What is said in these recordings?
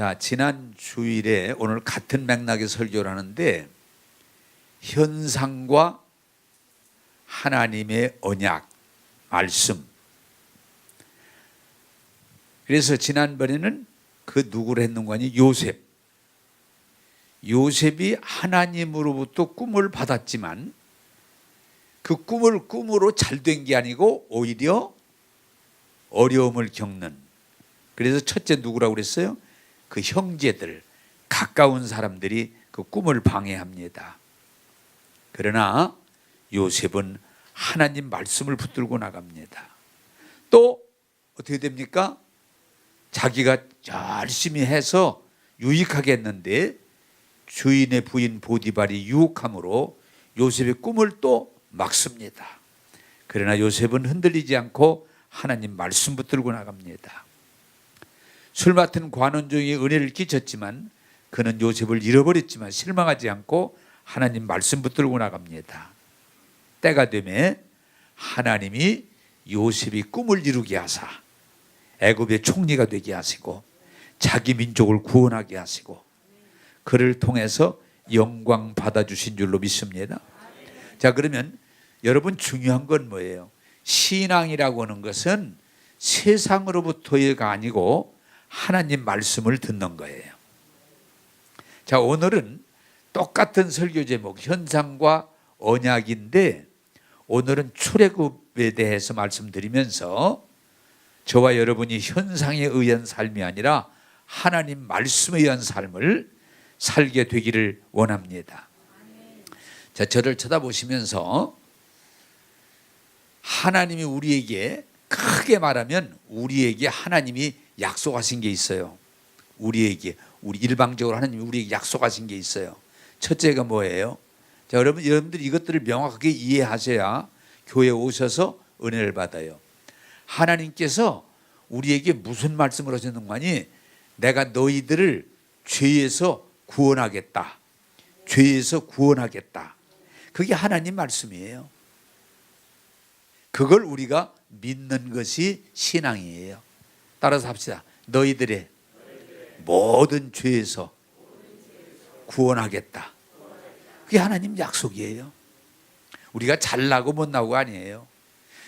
자, 지난 주일에 오늘 같은 맥락의 설교를 하는데 현상과 하나님의 언약, 말씀. 그래서 지난번에는 그 누구를 했는가 하니 요셉. 요셉이 하나님으로부터 꿈을 받았지만 그 꿈을 꿈으로 잘 된 게 아니고 오히려 어려움을 겪는. 그래서 첫째 누구라고 그랬어요? 그 형제들, 가까운 사람들이 그 꿈을 방해합니다. 그러나 요셉은 하나님 말씀을 붙들고 나갑니다. 또 어떻게 됩니까? 자기가 열심히 해서 유익하게 했는데 주인의 부인 보디발이 유혹함으로 요셉의 꿈을 또 막습니다. 그러나 요셉은 흔들리지 않고 하나님 말씀 붙들고 나갑니다. 술 맡은 관원종이 은혜를 끼쳤지만 그는 요셉을 잃어버렸지만 실망하지 않고 하나님 말씀 붙들고 나갑니다. 때가 되매 하나님이 요셉이 꿈을 이루게 하사 애굽의 총리가 되게 하시고 자기 민족을 구원하게 하시고 그를 통해서 영광 받아주신 줄로 믿습니다. 자, 그러면 여러분 중요한 건 뭐예요? 신앙이라고 하는 것은 세상으로부터가 아니고 하나님 말씀을 듣는 거예요. 자, 오늘은 똑같은 설교 제목 현상과 언약인데 오늘은 출애굽에 대해서 말씀드리면서 저와 여러분이 현상에 의한 삶이 아니라 하나님 말씀에 의한 삶을 살게 되기를 원합니다. 자, 저를 쳐다보시면서 하나님이 우리에게 크게 말하면 우리에게 하나님이 약속하신 게 있어요. 우리 일방적으로 하나님이 우리에게 약속하신 게 있어요. 첫째가 뭐예요? 자, 여러분들이 이것들을 명확하게 이해하셔야 교회에 오셔서 은혜를 받아요. 하나님께서 우리에게 무슨 말씀을 하셨는가 하니 내가 너희들을 죄에서 구원하겠다. 죄에서 구원하겠다. 그게 하나님 말씀이에요. 그걸 우리가 믿는 것이 신앙이에요. 따라서 합시다. 너희들의 모든 죄에서 구원하겠다. 그게 하나님 약속이에요. 우리가 잘나고 못나고 아니에요.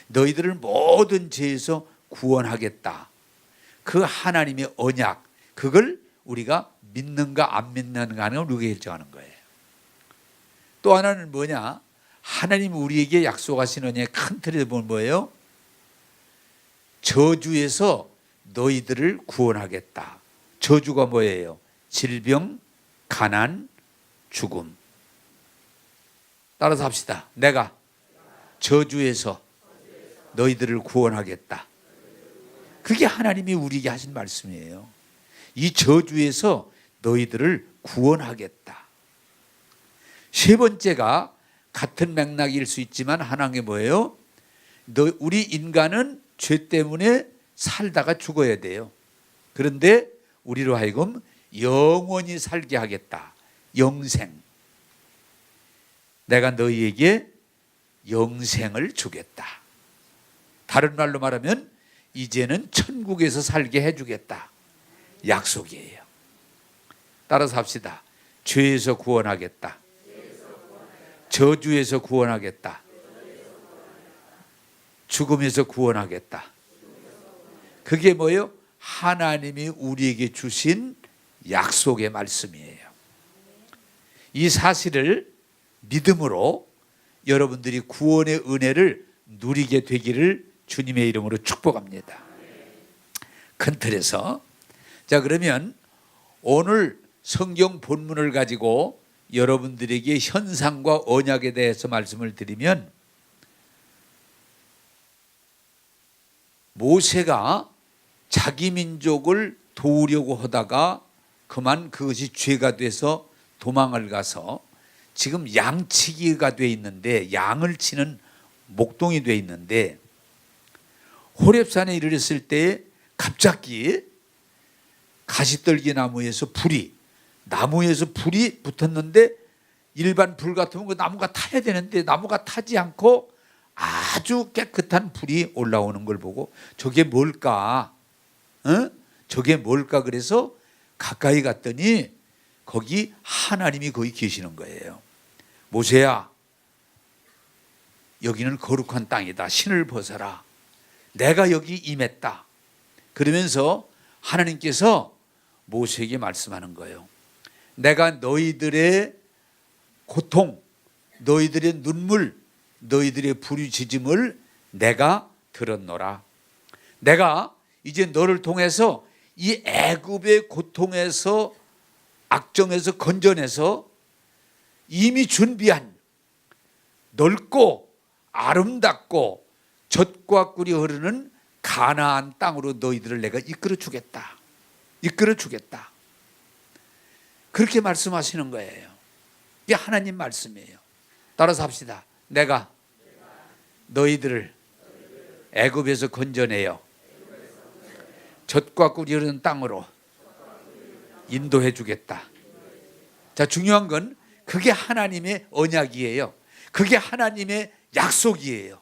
너희들을 모든 죄에서 구원하겠다. 그 하나님의 언약, 그걸 우리가 믿는가 안 믿는가 하는 걸 우리가 결정하는 거예요. 또 하나는 뭐냐? 하나님 우리에게 약속하신 언약의 큰 틀에 보면 뭐예요? 저주에서 너희들을 구원하겠다. 저주가 뭐예요? 질병, 가난, 죽음. 따라서 합시다. 내가 저주에서 너희들을 구원하겠다. 그게 하나님이 우리에게 하신 말씀이에요. 이 저주에서 너희들을 구원하겠다. 세 번째가 같은 맥락일 수 있지만 하나는 게 뭐예요? 우리 인간은 죄 때문에 살다가 죽어야 돼요. 그런데 우리로 하여금 영원히 살게 하겠다. 영생. 내가 너희에게 영생을 주겠다. 다른 말로 말하면 이제는 천국에서 살게 해주겠다. 약속이에요. 따라서 합시다. 죄에서 구원하겠다. 저주에서 구원하겠다. 죽음에서 구원하겠다. 그게 뭐예요? 하나님이 우리에게 주신 약속의 말씀이에요. 이 사실을 믿음으로 여러분들이 구원의 은혜를 누리게 되기를 주님의 이름으로 축복합니다. 큰 틀에서 자, 그러면 오늘 성경 본문을 가지고 여러분들에게 현상과 언약에 대해서 말씀을 드리면 모세가 자기 민족을 도우려고 하다가 그만 그것이 죄가 돼서 도망을 가서 지금 양치기가 돼 있는데 양을 치는 목동이 돼 있는데 호렙산에 이르렀을 때 갑자기 가시떨기 나무에서 나무에서 불이 붙었는데 일반 불 같으면 그 나무가 타야 되는데 나무가 타지 않고 아주 깨끗한 불이 올라오는 걸 보고 저게 뭘까? 저게 뭘까? 그래서 가까이 갔더니 거기 하나님이 거기 계시는 거예요. 모세야, 여기는 거룩한 땅이다. 신을 벗어라. 내가 여기 임했다. 그러면서 하나님께서 모세에게 말씀하는 거예요. 내가 너희들의 고통, 너희들의 눈물, 너희들의 부르짖음을 내가 들었노라. 내가 이제 너를 통해서 이 애굽의 고통에서, 악정에서 건져내서 이미 준비한 넓고 아름답고 젖과 꿀이 흐르는 가나안 땅으로 너희들을 내가 이끌어 주겠다. 이끌어 주겠다. 그렇게 말씀하시는 거예요. 이게 하나님 말씀이에요. 따라서 합시다. 내가 너희들을 애굽에서 건져내어 젖과 꿀이 흐르는 땅으로 인도해 주겠다. 자, 중요한 건 그게 하나님의 언약이에요. 그게 하나님의 약속이에요.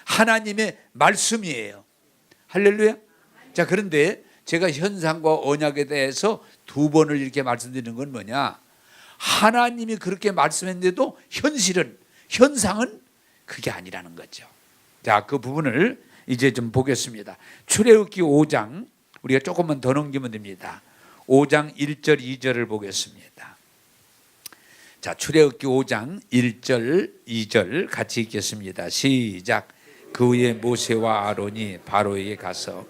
하나님의 말씀이에요. 할렐루야. 자, 그런데 제가 현상과 언약에 대해서 두 번을 이렇게 말씀드리는 건 뭐냐? 하나님이 그렇게 말씀했는데도 현상은 그게 아니라는 거죠. 자, 그 부분을 이제 좀 보겠습니다. 출애굽기 5장 우리가 조금만 더 넘기면 됩니다. 5장 1절 2절을 보겠습니다. 자, 출애굽기 5장 1절 2절 같이 읽겠습니다. 시작. 그 후에 모세와 아론이 바로에게 가서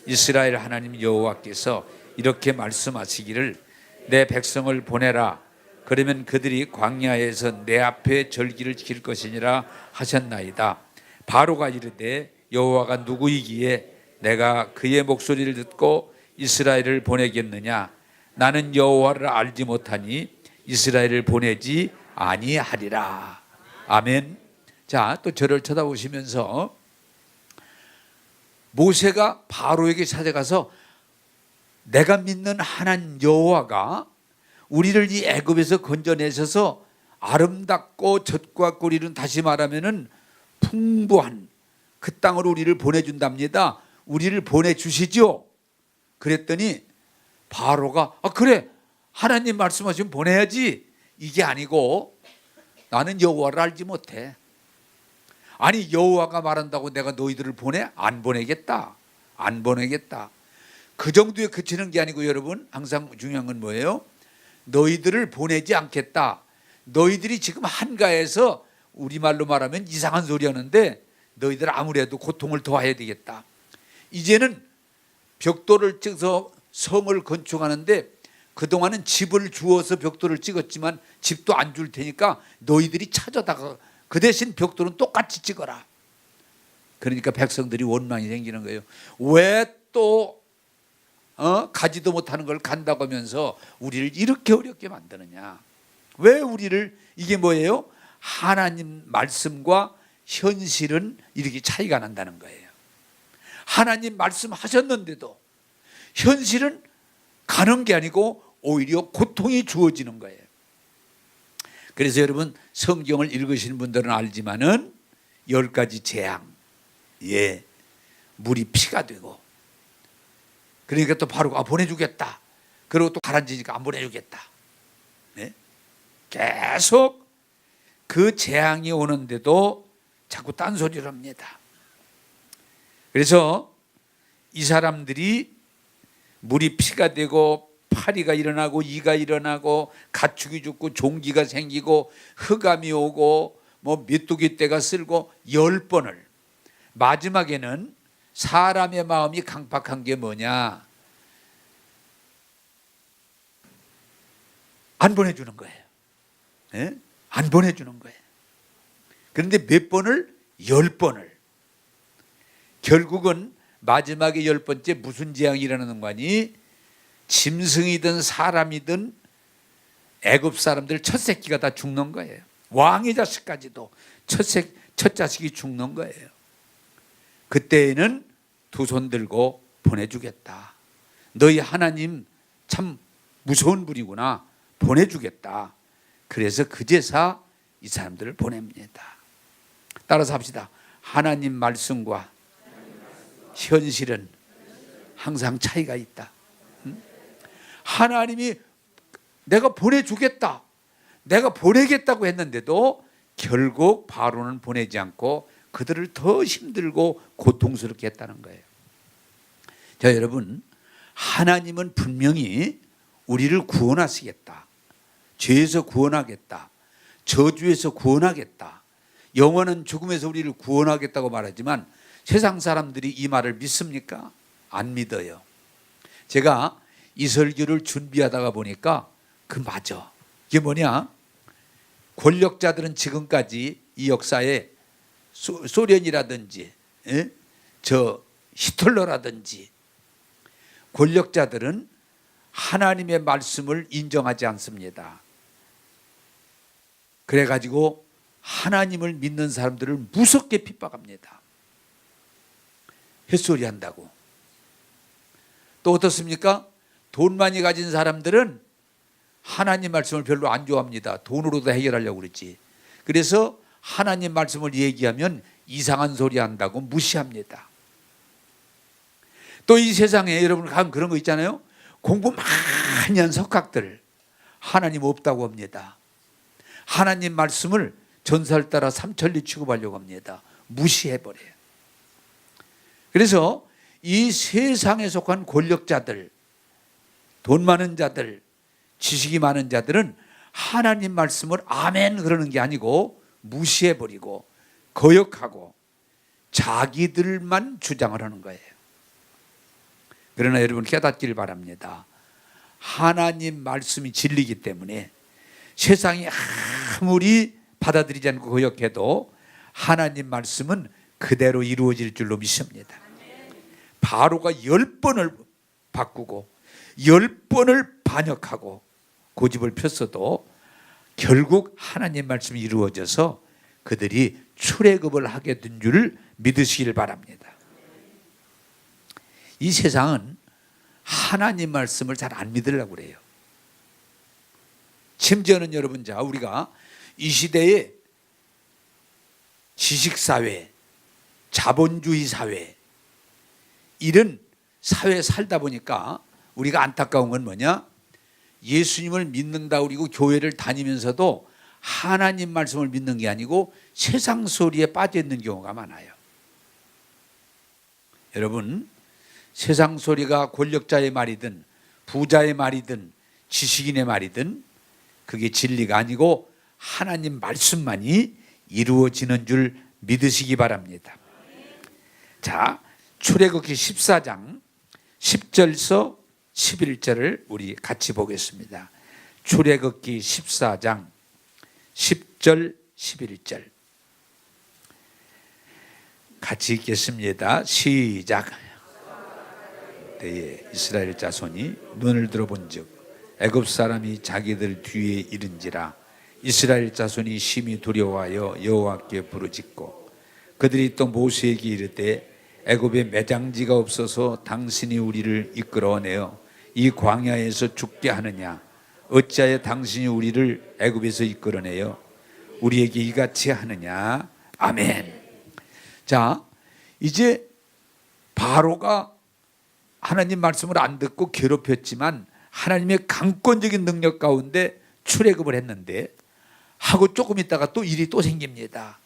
이스라엘 하나님 여호와께서 이렇게 말씀하시기를 내 백성을 보내라. 그러면 그들이 광야에서 내 앞에 절기를 지킬 것이니라 하셨나이다. 바로가 이르되 여호와가 누구이기에 내가 그의 목소리를 듣고 이스라엘을 보내겠느냐? 나는 여호와를 알지 못하니 이스라엘을 보내지 아니하리라. 아멘. 자, 또 저를 쳐다보시면서 모세가 바로에게 찾아가서 내가 믿는 하나님 여호와가 우리를 이 애굽에서 건져내셔서 아름답고 젖과 꿀이는, 다시 말하면은 풍부한 그 땅으로 우리를 보내준답니다. 우리를 보내주시죠. 그랬더니 바로가 그래, 하나님 말씀하시면 보내야지. 이게 아니고 나는 여호와를 알지 못해. 아니, 여호와가 말한다고 내가 너희들을 보내? 안 보내겠다. 안 보내겠다. 그 정도에 그치는 게 아니고, 여러분, 항상 중요한 건 뭐예요? 너희들을 보내지 않겠다. 너희들이 지금 한가해서 우리말로 말하면 이상한 소리 하는데 너희들 아무래도 고통을 더해야 되겠다. 이제는 벽돌을 찍어서 성을 건축하는데 그동안은 집을 주어서 벽돌을 찍었지만 집도 안 줄 테니까 너희들이 찾아다가 그 대신 벽돌은 똑같이 찍어라. 그러니까 백성들이 원망이 생기는 거예요. 왜 또 가지도 못하는 걸 간다고 하면서 우리를 이렇게 어렵게 만드느냐? 왜 우리를, 이게 뭐예요? 하나님 말씀과 현실은 이렇게 차이가 난다는 거예요. 하나님 말씀하셨는데도 현실은 가는 게 아니고 오히려 고통이 주어지는 거예요. 그래서 여러분, 성경을 읽으시는 분들은 알지만은 10가지 재앙, 물이 피가 되고, 그러니까 또 바로 보내주겠다. 그리고 또 가라앉으니까 안 보내주겠다. 네? 계속 그 재앙이 오는데도 자꾸 딴소리를 합니다. 그래서 이 사람들이 물이 피가 되고 파리가 일어나고 이가 일어나고 가축이 죽고 종기가 생기고 흑암이 오고 뭐 메뚜기 떼가 쓸고 10번을, 마지막에는 사람의 마음이 강팍한 게 뭐냐? 안 보내주는 거예요. 네? 안 보내주는 거예요. 그런데 몇 번을? 10번을. 결국은 마지막에 10번째 무슨 재앙이 일어나는 거니? 짐승이든 사람이든 애굽 사람들 첫 새끼가 다 죽는 거예요. 왕의 자식까지도 첫 자식이 죽는 거예요. 그때에는 두 손 들고 보내주겠다. 너희 하나님 참 무서운 분이구나. 보내주겠다. 그래서 그제서 이 사람들을 보냅니다. 따라서 합시다. 하나님 말씀과 현실은 항상 차이가 있다. 하나님이 내가 보내주겠다, 내가 보내겠다고 했는데도 결국 바로는 보내지 않고 그들을 더 힘들고 고통스럽게 했다는 거예요. 자, 여러분, 하나님은 분명히 우리를 구원하시겠다, 죄에서 구원하겠다, 저주에서 구원하겠다, 영원한 죽음에서 우리를 구원하겠다고 말하지만 세상 사람들이 이 말을 믿습니까? 안 믿어요. 제가 이 설교를 준비하다가 보니까 맞아. 이게 뭐냐? 권력자들은 지금까지 이 역사에 소련이라든지 저 히틀러라든지 권력자들은 하나님의 말씀을 인정하지 않습니다. 그래가지고 하나님을 믿는 사람들을 무섭게 핍박합니다. 햇소리 한다고. 또 어떻습니까? 돈 많이 가진 사람들은 하나님 말씀을 별로 안 좋아합니다. 돈으로도 해결하려고 그러지. 그래서 하나님 말씀을 얘기하면 이상한 소리 한다고 무시합니다. 또 이 세상에 여러분 가면 그런 거 있잖아요. 공부 많이 한 석학들 하나님 없다고 합니다. 하나님 말씀을 전설 따라 삼천리 취급하려고 합니다. 무시해버려요. 그래서 이 세상에 속한 권력자들, 돈 많은 자들, 지식이 많은 자들은 하나님 말씀을 아멘 그러는 게 아니고 무시해버리고 거역하고 자기들만 주장을 하는 거예요. 그러나 여러분 깨닫기를 바랍니다. 하나님 말씀이 진리이기 때문에 세상이 아무리 받아들이지 않고 거역해도 하나님 말씀은 그대로 이루어질 줄로 믿습니다. 바로가 10번을 바꾸고 10번을 반역하고 고집을 폈어도 결국 하나님 말씀이 이루어져서 그들이 출애굽을 하게 된 줄 믿으시길 바랍니다. 이 세상은 하나님 말씀을 잘 안 믿으려고 그래요. 심지어는 여러분, 자, 우리가 이 시대에 지식사회, 자본주의 사회, 이런 사회에 살다 보니까 우리가 안타까운 건 뭐냐? 예수님을 믿는다 그리고 교회를 다니면서도 하나님 말씀을 믿는 게 아니고 세상 소리에 빠져 있는 경우가 많아요. 여러분, 세상 소리가 권력자의 말이든 부자의 말이든 지식인의 말이든 그게 진리가 아니고 하나님 말씀만이 이루어지는 줄 믿으시기 바랍니다. 자, 출애굽기 14장 10절서 11절을 우리 같이 보겠습니다. 출애굽기 14장 10절 11절 같이 읽겠습니다. 시작. 때에 이스라엘 자손이 눈을 들어본즉 애굽 사람이 자기들 뒤에 이른지라 이스라엘 자손이 심히 두려워하여 여호와께 부르짖고 그들이 또 모세에게 이르되 애굽에 매장지가 없어서 당신이 우리를 이끌어내어 이 광야에서 죽게 하느냐 어찌하여 당신이 우리를 애굽에서 이끌어내어 우리에게 이같이 하느냐. 아멘. 자, 이제 바로가 하나님 말씀을 안 듣고 괴롭혔지만 하나님의 강권적인 능력 가운데 출애굽을 했는데 하고 조금 있다가 또 일이 또 생깁니다.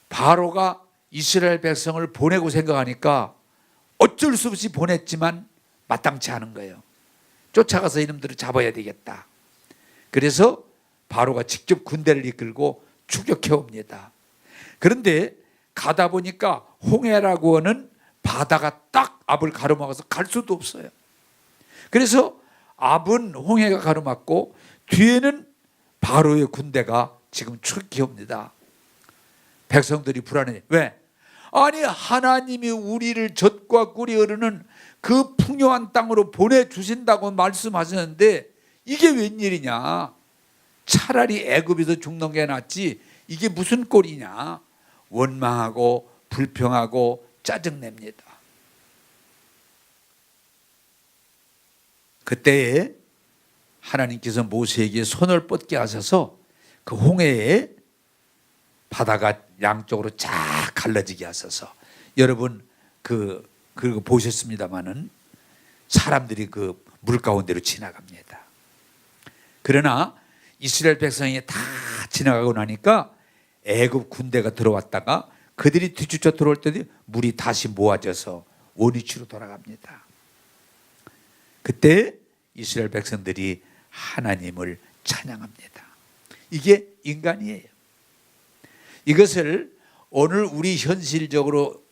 바로가 이스라엘 백성을 보내고 생각하니까 어쩔 수 없이 보냈지만 마땅치 않은 거예요. 쫓아가서 이놈들을 잡아야 되겠다. 그래서 바로가 직접 군대를 이끌고 추격해 옵니다. 그런데 가다 보니까 홍해라고 하는 바다가 딱 앞을 가로막아서 갈 수도 없어요. 그래서 앞은 홍해가 가로막고 뒤에는 바로의 군대가 지금 추격해 옵니다. 백성들이 불안해. 왜? 아니 하나님이 우리를 젖과 꿀이 흐르는 그 풍요한 땅으로 보내주신다고 말씀하셨는데 이게 웬일이냐. 차라리 애굽에서 죽는 게 낫지 이게 무슨 꼴이냐. 원망하고 불평하고 짜증냅니다. 그때에 하나님께서 모세에게 손을 뻗게 하셔서 그 홍해에 바다가 양쪽으로 쫙 갈라지게 하셔서 여러분 그거 보셨습니다마는 사람들이 그 물 가운데로 지나갑니다. 그러나 이스라엘 백성이 다 지나가고 나니까 애굽 군대가 들어왔다가 그들이 뒤쫓아 들어올 때 물이 다시 모아져서 원위치로 돌아갑니다. 그때 이스라엘 백성들이 하나님을 찬양합니다. 이게 인간이에요. 이것을 오늘 우리 현실적으로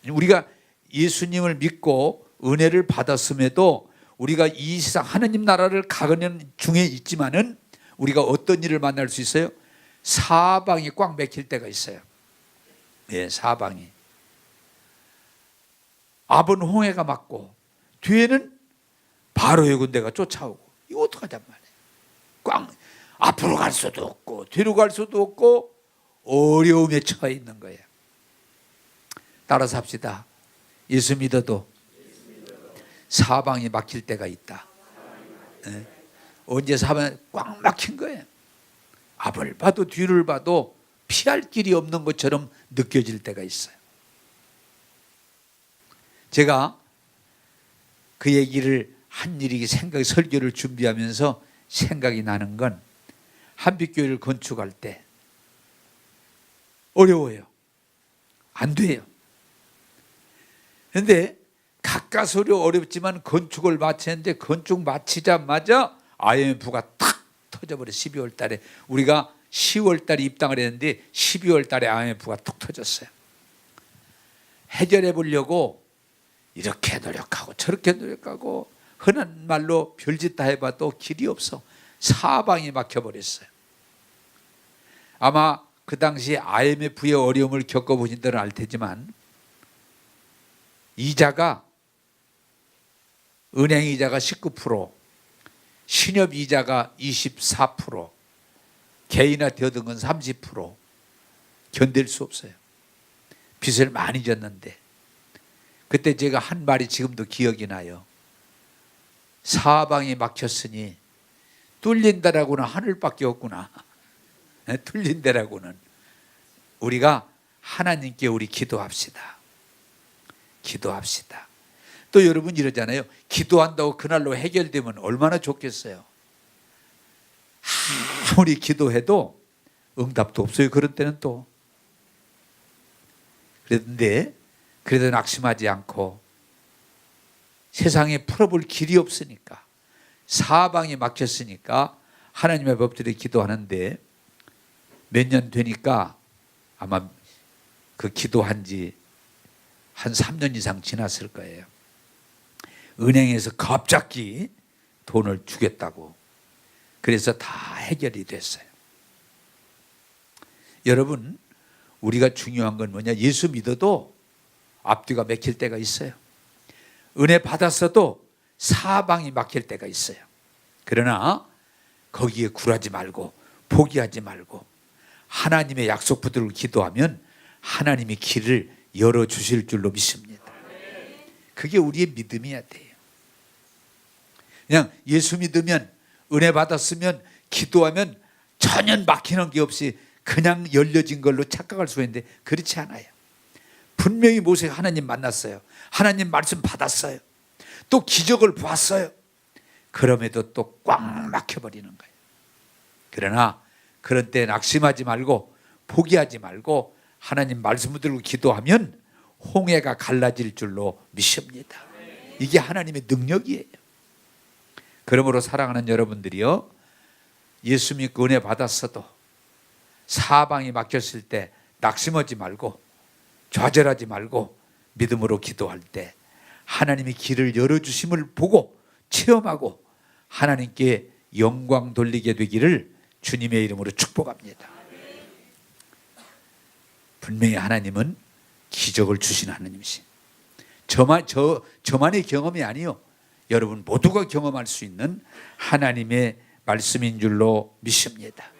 우리가 예수님을 믿고 은혜를 받았음에도 우리가 이 세상 하나님 나라를 가는 중에 있지만은 우리가 어떤 일을 만날 수 있어요? 사방이 꽉 막힐 때가 있어요. 예, 사방이. 앞은 홍해가 막고 뒤에는 바로의 군대가 쫓아오고 이거 어떡하단 말이에요. 꽉 앞으로 갈 수도 없고 뒤로 갈 수도 없고 어려움에 처해 있는 거예요. 따라서 합시다. 예수 믿어도 사방이 막힐 때가 있다. 네. 언제 사방이 꽉 막힌 거예요. 앞을 봐도 뒤를 봐도 피할 길이 없는 것처럼 느껴질 때가 있어요. 제가 그 얘기를 한 일이 설교를 준비하면서 생각이 나는 건 한빛교회를 건축할 때 어려워요. 안 돼요. 그런데 가까스로 어렵지만 건축을 마치는데 건축 마치자마자 IMF가 탁 터져버려. 12월 달에 우리가 10월 달에 입당을 했는데 12월 달에 IMF가 툭 터졌어요. 해결해 보려고 이렇게 노력하고 저렇게 노력하고 흔한 말로 별짓 다 해봐도 길이 없어. 사방이 막혀버렸어요. 아마 그 당시 IMF의 어려움을 겪어보신 분들은 알 테지만 이자가 은행 이자가 19%, 신협 이자가 24%, 개인한테 얻은 건 30%. 견딜 수 없어요. 빚을 많이 졌는데 그때 제가 한 말이 지금도 기억이 나요. 사방이 막혔으니 뚫린 데라고는 하늘밖에 없구나. 뚫린 데라고는 우리가 하나님께 우리 기도합시다. 기도합시다. 또 여러분 이러잖아요. 기도한다고 그날로 해결되면 얼마나 좋겠어요. 아무리 기도해도 응답도 없어요. 그런 때는 또. 그런데 그래도 낙심하지 않고 세상에 풀어볼 길이 없으니까 사방이 막혔으니까 하나님의 법들을 기도하는데 몇 년 되니까 아마 그 기도한 지 한 3년 이상 지났을 거예요. 은행에서 갑자기 돈을 주겠다고. 그래서 다 해결이 됐어요. 여러분, 우리가 중요한 건 뭐냐? 예수 믿어도 앞뒤가 막힐 때가 있어요. 은혜 받았어도 사방이 막힐 때가 있어요. 그러나 거기에 굴하지 말고 포기하지 말고 하나님의 약속 붙들고 기도하면 하나님이 길을 열어주실 줄로 믿습니다. 그게 우리의 믿음이어야 돼요. 그냥 예수 믿으면 은혜 받았으면 기도하면 전혀 막히는 게 없이 그냥 열려진 걸로 착각할 수가 있는데 그렇지 않아요. 분명히 모세가 하나님 만났어요. 하나님 말씀 받았어요. 또 기적을 봤어요. 그럼에도 또 꽉 막혀버리는 거예요. 그러나 그런 때 낙심하지 말고 포기하지 말고 하나님 말씀을 들고 기도하면 홍해가 갈라질 줄로 믿습니다. 이게 하나님의 능력이에요. 그러므로 사랑하는 여러분들이요, 예수 믿고 은혜 받았어도 사방이 막혔을 때 낙심하지 말고 좌절하지 말고 믿음으로 기도할 때 하나님이 길을 열어주심을 보고 체험하고 하나님께 영광 돌리게 되기를 주님의 이름으로 축복합니다. 분명히 하나님은 기적을 주신 하나님이신, 저만의 경험이 아니요, 여러분 모두가 경험할 수 있는 하나님의 말씀인 줄로 믿습니다.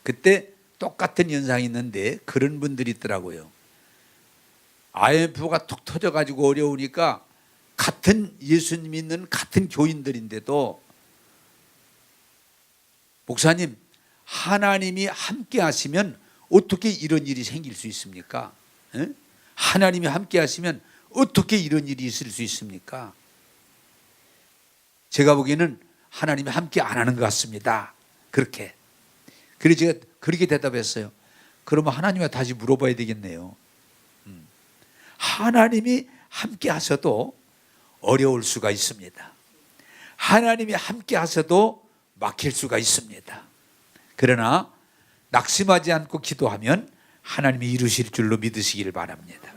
그때 똑같은 현상이 있는데 그런 분들이 있더라고요. IMF가 툭 터져가지고 어려우니까 같은 예수님 믿는 같은 교인들인데도 목사님, 하나님이 함께 하시면 어떻게 이런 일이 생길 수 있습니까? 에? 하나님이 함께 하시면 어떻게 이런 일이 있을 수 있습니까? 제가 보기에는 하나님이 함께 안 하는 것 같습니다. 그렇게. 그래서 제가 그렇게 대답했어요. 그러면 하나님한테 다시 물어봐야 되겠네요. 하나님이 함께 하셔도 어려울 수가 있습니다. 하나님이 함께 하셔도 막힐 수가 있습니다. 그러나 낙심하지 않고 기도하면 하나님이 이루실 줄로 믿으시기를 바랍니다.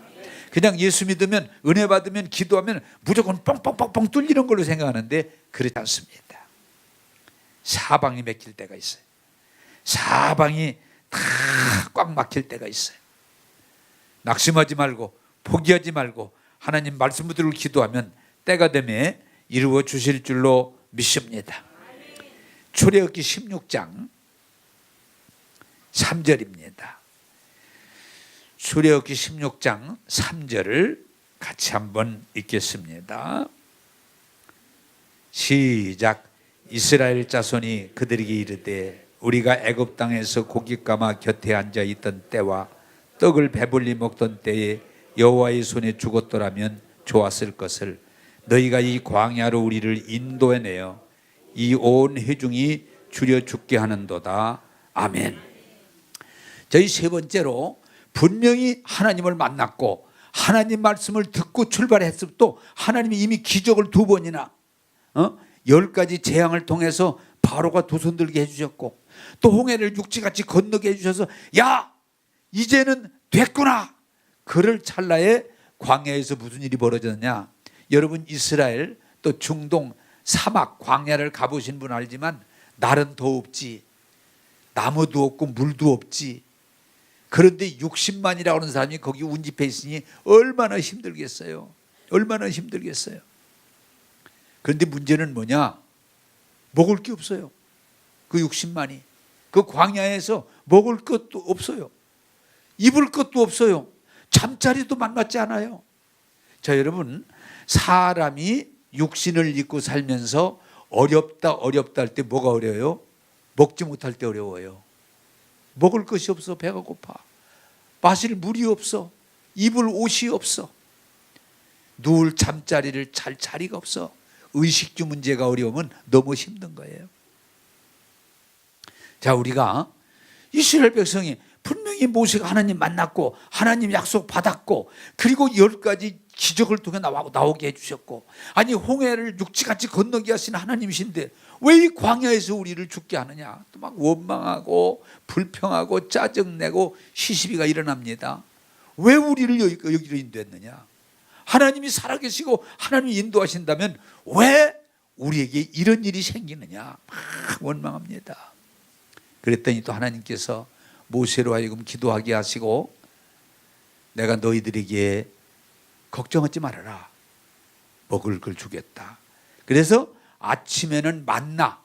그냥 예수 믿으면, 은혜 받으면, 기도하면 무조건 뻥뻥뻥뻥 뚫리는 걸로 생각하는데 그렇지 않습니다. 사방이 막힐 때가 있어요. 사방이 다 꽉 막힐 때가 있어요. 낙심하지 말고 포기하지 말고 하나님 말씀 붙들고 기도하면 때가 되면 이루어 주실 줄로 믿습니다. 출애굽기 16장 3절입니다. 출애굽기 16장 3절을 같이 한번 읽겠습니다. 시작. 이스라엘 자손이 그들에게 이르되 우리가 애굽 땅에서 고기 감아 곁에 앉아 있던 때와 떡을 배불리 먹던 때에 여호와의 손에 죽었더라면 좋았을 것을 너희가 이 광야로 우리를 인도해내어 이 온 회중이 줄여 죽게 하는도다. 아멘. 저희 세 번째로 분명히 하나님을 만났고 하나님 말씀을 듣고 출발했을 때 또 하나님이 이미 기적을 2번이나 10가지 재앙을 통해서 바로가 두 손 들게 해주셨고 또 홍해를 육지같이 건너게 해주셔서 야 이제는 됐구나. 그럴 찰나에 광야에서 무슨 일이 벌어졌냐. 여러분 이스라엘 또 중동 사막 광야를 가보신 분 알지만 날은 더웁지 나무도 없고 물도 없지. 그런데 60만이라고 하는 사람이 거기 운집해 있으니 얼마나 힘들겠어요. 얼마나 힘들겠어요. 그런데 문제는 뭐냐. 먹을 게 없어요. 그 60만이 그 광야에서 먹을 것도 없어요. 입을 것도 없어요. 잠자리도 만났지 않아요. 자 여러분 사람이 육신을 입고 살면서 어렵다 할 때 뭐가 어려워요? 먹지 못할 때 어려워요. 먹을 것이 없어. 배가 고파. 마실 물이 없어. 입을 옷이 없어. 누울 잠자리를 잘 자리가 없어. 의식주 문제가 어려우면 너무 힘든 거예요. 자 우리가 이스라엘 백성이 분명히 모세가 하나님 만났고 하나님 약속 받았고 그리고 10가지 기적을 통해 나오게 해주셨고 아니 홍해를 육지같이 건너게 하신 하나님이신데 왜 이 광야에서 우리를 죽게 하느냐. 또 막 원망하고 불평하고 짜증내고 시시비가 일어납니다. 왜 우리를 여기로 인도했느냐. 하나님이 살아계시고 하나님이 인도하신다면 왜 우리에게 이런 일이 생기느냐. 막 원망합니다. 그랬더니 또 하나님께서 모세로 하여금 기도하게 하시고 내가 너희들에게 걱정하지 말아라. 먹을 걸 주겠다. 그래서 아침에는 만나.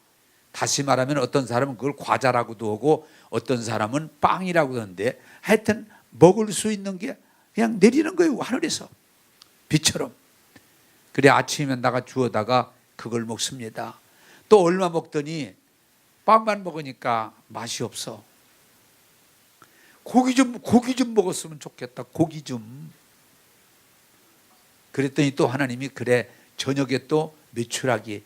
다시 말하면 어떤 사람은 그걸 과자라고도 하고 어떤 사람은 빵이라고도 하는데 하여튼 먹을 수 있는 게 그냥 내리는 거예요. 하늘에서 비처럼. 그래 아침에 나가 주워다가 그걸 먹습니다. 또 얼마 먹더니 빵만 먹으니까 맛이 없어. 고기 좀 먹었으면 좋겠다. 고기 좀. 그랬더니 또 하나님이 그래 저녁에 또 메추라기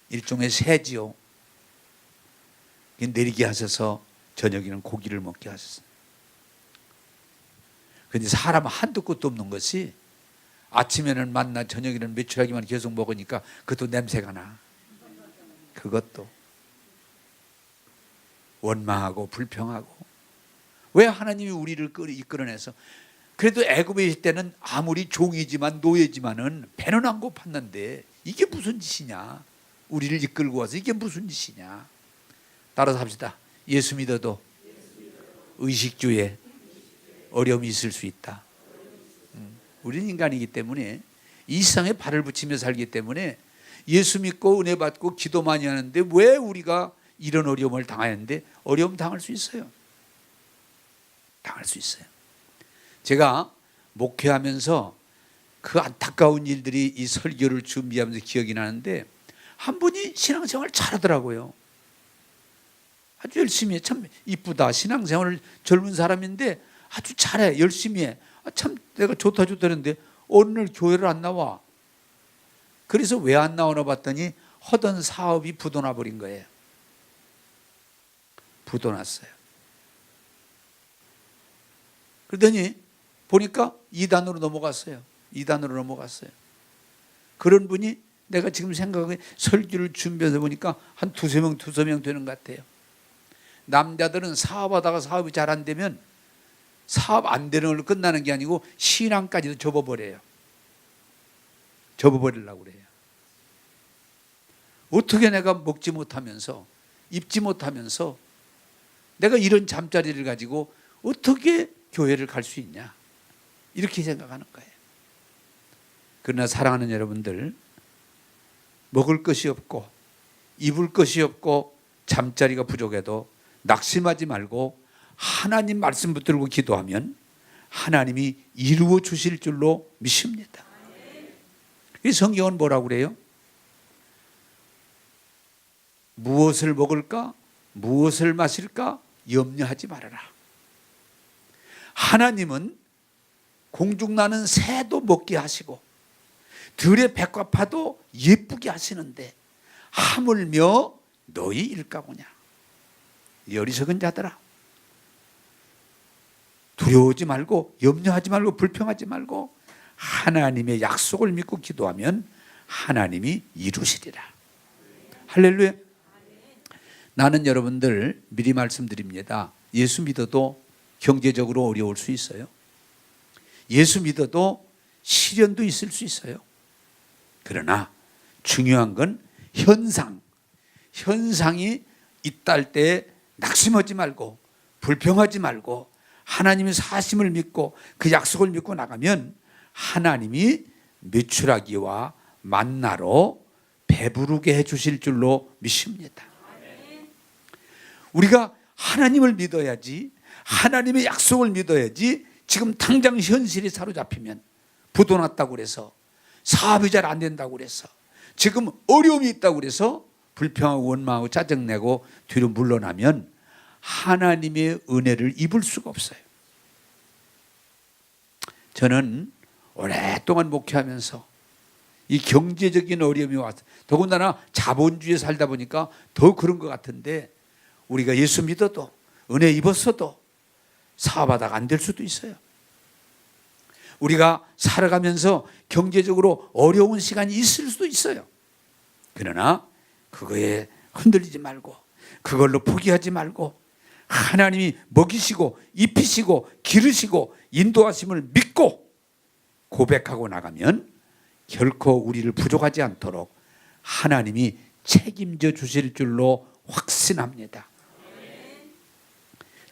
일종의 새지요. 내리게 하셔서 저녁에는 고기를 먹게 하셨어요. 그런데 사람은 한도 끝도 없는 것이 아침에는 만나 저녁에는 메추라기만 계속 먹으니까 그것도 냄새가 나. 그것도 원망하고 불평하고 왜 하나님이 우리를 이끌어내서 그래도 애굽에 있을 때는 아무리 종이지만 노예지만은 배는 안 고팠는데 이게 무슨 짓이냐. 우리를 이끌고 와서 이게 무슨 짓이냐. 따라서 합시다. 예수 믿어도 의식주에 어려움이 있을 수 있다. 우리는 인간이기 때문에 이 세상에 발을 붙이며 살기 때문에 예수 믿고 은혜 받고 기도 많이 하는데 왜 우리가 이런 어려움을 당하는데 어려움 당할 수 있어요. 당할 수 있어요. 제가 목회하면서 그 안타까운 일들이 이 설교를 준비하면서 기억이 나는데 한 분이 신앙생활 잘하더라고요. 아주 열심히 해. 참 이쁘다. 신앙생활을 젊은 사람인데 아주 잘해. 열심히 해. 참 내가 좋다 했는데 어느 날 교회를 안 나와. 그래서 왜 안 나오나 봤더니 하던 사업이 부도나 버린 거예요. 부도났어요. 그러더니 보니까 2단으로 넘어갔어요. 2단으로 넘어갔어요. 그런 분이 내가 지금 생각해 설교를 준비해서 보니까 한 두세 명 되는 것 같아요. 남자들은 사업하다가 사업이 잘 안 되면 사업 안 되는 걸로 끝나는 게 아니고 신앙까지도 접어버려요. 접어버리려고 그래요. 어떻게 내가 먹지 못하면서 입지 못하면서 내가 이런 잠자리를 가지고 어떻게 교회를 갈 수 있냐, 이렇게 생각하는 거예요. 그러나 사랑하는 여러분들, 먹을 것이 없고 입을 것이 없고 잠자리가 부족해도 낙심하지 말고 하나님 말씀 붙들고 기도하면 하나님이 이루어 주실 줄로 믿습니다. 이 성경은 뭐라고 그래요? 무엇을 먹을까? 무엇을 마실까? 염려하지 말아라. 하나님은 공중 나는 새도 먹게 하시고 들의 백합화도 예쁘게 하시는데 하물며 너희 일까보냐. 이 어리석은 자들아, 두려워하지 말고 염려하지 말고 불평하지 말고 하나님의 약속을 믿고 기도하면 하나님이 이루시리라. 할렐루야. 나는 여러분들 미리 말씀드립니다. 예수 믿어도 경제적으로 어려울 수 있어요. 예수 믿어도 시련도 있을 수 있어요. 그러나 중요한 건 현상이 있다 할 때 낙심하지 말고 불평하지 말고 하나님의 사심을 믿고 그 약속을 믿고 나가면 하나님이 메추라기와 만나로 배부르게 해주실 줄로 믿습니다. 우리가 하나님을 믿어야지, 하나님의 약속을 믿어야지. 지금 당장 현실이 사로잡히면 부도났다고 그래서 사업이 잘 안 된다고 그래서 지금 어려움이 있다고 그래서 불평하고 원망하고 짜증내고 뒤로 물러나면 하나님의 은혜를 입을 수가 없어요. 저는 오랫동안 목회하면서 이 경제적인 어려움이 와서 더군다나 자본주의에 살다 보니까 더 그런 것 같은데 우리가 예수 믿어도 은혜 입었어도 사업하다가 안 될 수도 있어요. 우리가 살아가면서 경제적으로 어려운 시간이 있을 수도 있어요. 그러나 그거에 흔들리지 말고 그걸로 포기하지 말고 하나님이 먹이시고 입히시고 기르시고 인도하심을 믿고 고백하고 나가면 결코 우리를 부족하지 않도록 하나님이 책임져 주실 줄로 확신합니다.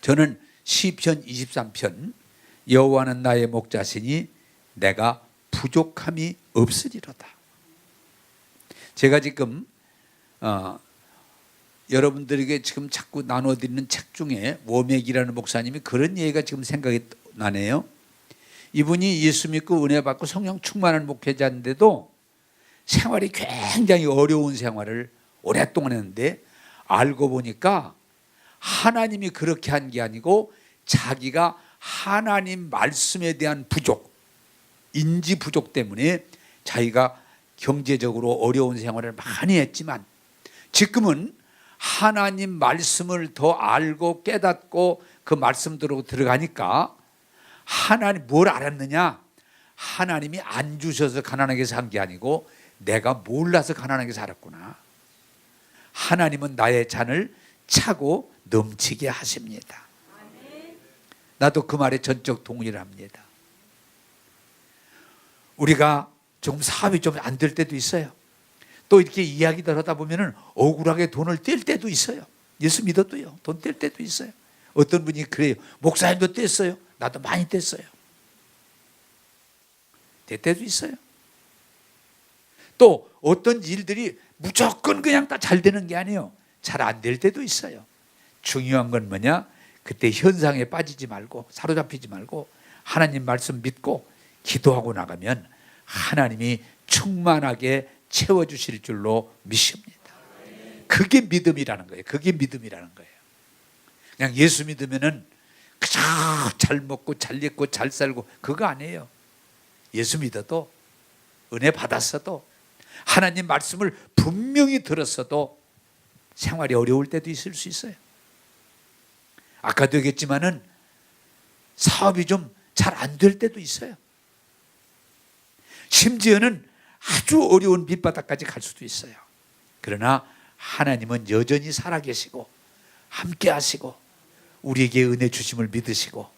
저는 시편 23편 여호와는 나의 목자시니 내가 부족함이 없으리로다. 제가 지금 여러분들에게 지금 자꾸 나눠드리는 책 중에 워맥이라는 목사님이 그런 얘기가 지금 생각이 나네요. 이분이 예수 믿고 은혜 받고 성령 충만한 목회자인데도 생활이 굉장히 어려운 생활을 오랫동안 했는데 알고 보니까 하나님이 그렇게 한 게 아니고 자기가 하나님 말씀에 대한 부족, 인지 부족 때문에 자기가 경제적으로 어려운 생활을 많이 했지만 지금은 하나님 말씀을 더 알고 깨닫고 그 말씀대로 들어가니까 하나님 뭘 알았느냐? 하나님이 안 주셔서 가난하게 산 게 아니고 내가 몰라서 가난하게 살았구나. 하나님은 나의 잔을 차고 넘치게 하십니다. 나도 그 말에 전적 동의를 합니다. 우리가 조금 사업이 좀 안 될 때도 있어요. 또 이렇게 이야기들 하다 보면 억울하게 돈을 뗄 때도 있어요. 예수 믿어도요. 돈 뗄 때도 있어요. 어떤 분이 그래요. 목사님도 뗐어요. 나도 많이 뗐어요. 뗄 때도 있어요. 또 어떤 일들이 무조건 그냥 다 잘 되는 게 아니에요. 잘 안 될 때도 있어요. 중요한 건 뭐냐? 그때 현상에 빠지지 말고 사로잡히지 말고 하나님 말씀 믿고 기도하고 나가면 하나님이 충만하게 채워주실 줄로 믿습니다. 그게 믿음이라는 거예요. 그게 믿음이라는 거예요. 그냥 예수 믿으면은 그저 잘 먹고 잘 입고 잘 살고 그거 아니에요. 예수 믿어도 은혜 받았어도 하나님 말씀을 분명히 들었어도 생활이 어려울 때도 있을 수 있어요. 아까도 얘기했지만은 사업이 좀 잘 안 될 때도 있어요. 심지어는 아주 어려운 밑바닥까지 갈 수도 있어요. 그러나 하나님은 여전히 살아계시고 함께 하시고 우리에게 은혜 주심을 믿으시고